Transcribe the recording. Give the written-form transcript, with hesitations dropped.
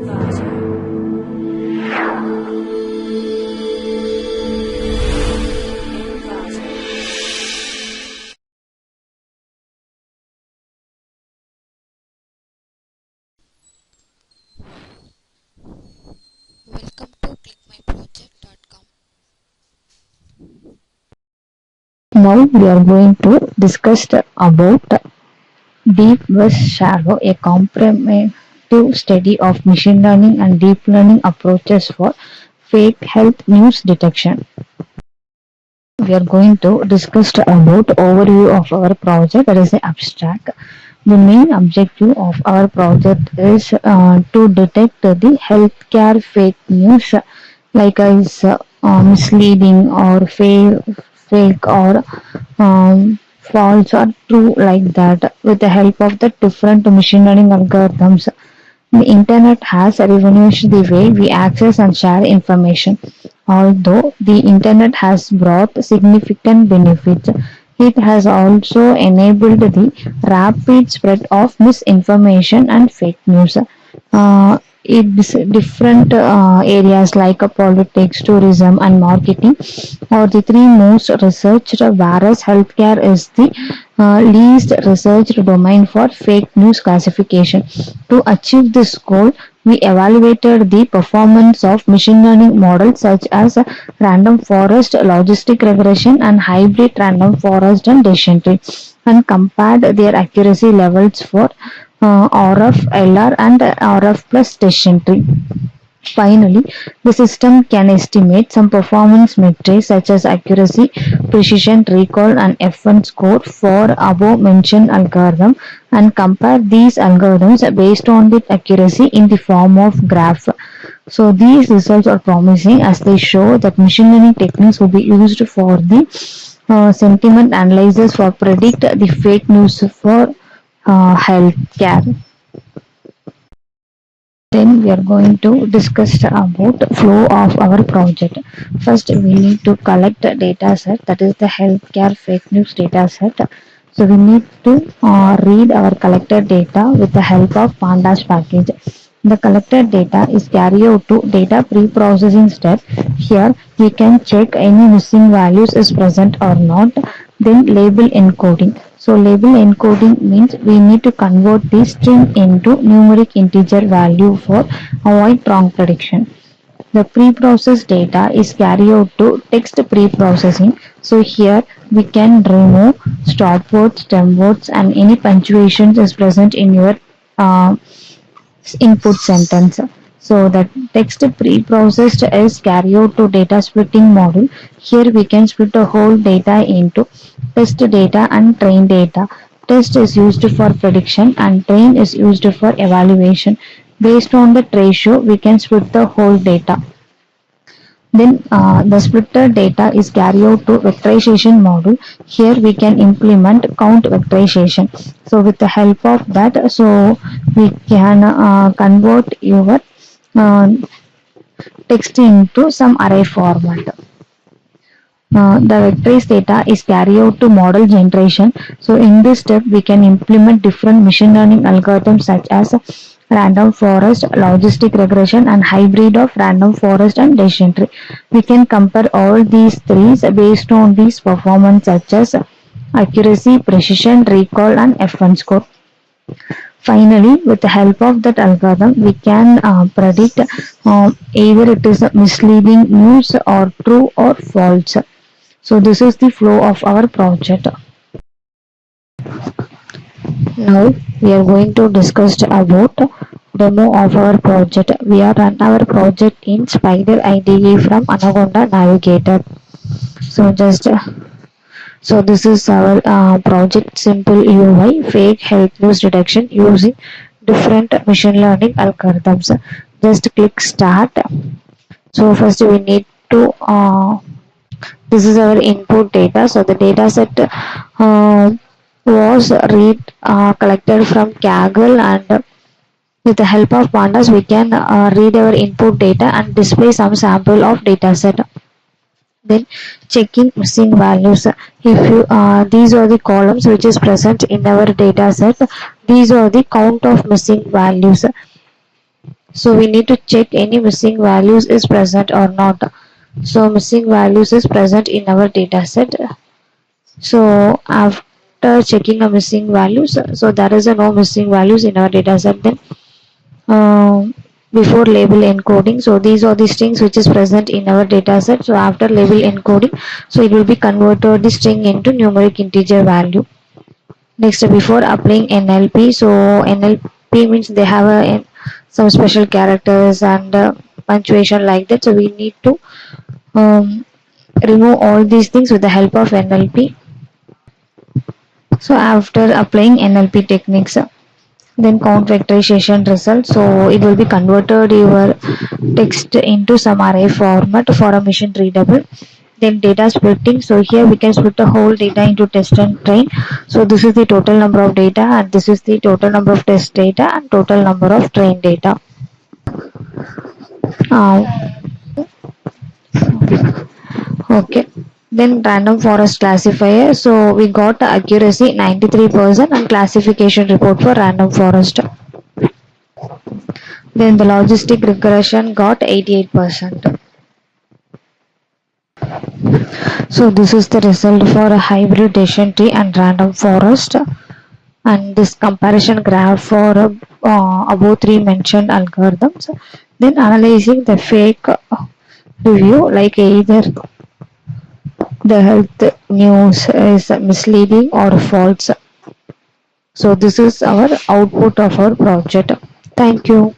Welcome to ClickMyProject.com. Now we are going to discuss about deep versus shallow, a comprehensive study of machine learning and deep learning approaches for fake health news detection. We are going to discuss about overview of our project, that is the abstract. The main objective of our project is to detect the healthcare fake news, like is misleading or fake or false or true, like that, with the help of the different machine learning algorithms. The internet has revolutionized the way we access and share information. Although the internet has brought significant benefits, it has also enabled the rapid spread of misinformation and fake news. It's different areas like politics, tourism, and marketing are the three most researched, whereas healthcare is the least researched domain for fake news classification. To achieve this goal, we evaluated the performance of machine learning models such as random forest, logistic regression, and hybrid random forest and decision tree, and compared their accuracy levels for RF, LR, and RF plus decision tree. Finally, the system can estimate some performance metrics such as accuracy, precision, recall, and F1 score for above-mentioned algorithm, and compare these algorithms based on the accuracy in the form of graph. So these results are promising as they show that machine learning techniques will be used for the sentiment analysis for predict the fake news for healthcare. Then we are going to discuss about flow of our project. First, we need to collect a data set, that is the healthcare fake news data set. So we need to read our collected data with the help of pandas package. The collected data is carried out to data pre-processing step. Here we can check any missing values is present or not. Then label encoding. So label encoding means we need to convert the string into numeric integer value for avoid wrong prediction. The pre-processed data is carried out to text pre-processing. So here we can remove stop words, stem words, and any punctuations is present in your uh, input sentence. So the text pre-processed is carried out to data splitting model. Here we can split the whole data into test data and train data. Test is used for prediction and train is used for evaluation. Based on that ratio, we can split the whole data. Then the splitter data is carried out to vectorization model. Here we can implement count vectorization. So with the help of that, so we can convert your uh, text into some array format. The vectorized data is carried out to model generation. So in this step, we can implement different machine learning algorithms such as random forest, logistic regression, and hybrid of random forest and decision tree. We can compare all these three based on these performance such as accuracy, precision, recall, and F1 score. Finally, with the help of that algorithm, we can predict either it is misleading news or true or false. So this is the flow of our project. Now we are going to discuss about demo of our project. We are run our project in Spider IDE from Anaconda Navigator. So so this is our project simple UI fake health news detection using different machine learning algorithms. Just click start. So first we need to this is our input data. So the data set was collected from Kaggle, and with the help of pandas we can read our input data and display some sample of data set. Then checking missing values. If you these are the columns which is present in our data set. These are the count of missing values. So we need to check any missing values is present or not. So missing values is present in our data set. So after checking a missing values, so there is a no missing values in our data set. Then um, before label encoding, so these are the strings which is present in our data set. So after label encoding, so it will be converted the string into numeric integer value. Next, before applying NLP, so NLP means they have some special characters and punctuation like that. So we need to um, remove all these things with the help of NLP. So after applying NLP techniques, then count vectorization result. So it will be converted your text into some array format for a machine readable. Then data splitting. So here we can split the whole data into test and train. So this is the total number of data and this is the total number of test data and total number of train data. Uh, okay. Then random forest classifier. So we got accuracy 93% and classification report for random forest. Then the logistic regression got 88%. So this is the result for a hybrid decision tree and random forest, and this comparison graph for above three mentioned algorithms. Then analyzing the fake review, like either the health news is misleading or false. So this is our output of our project. Thank you.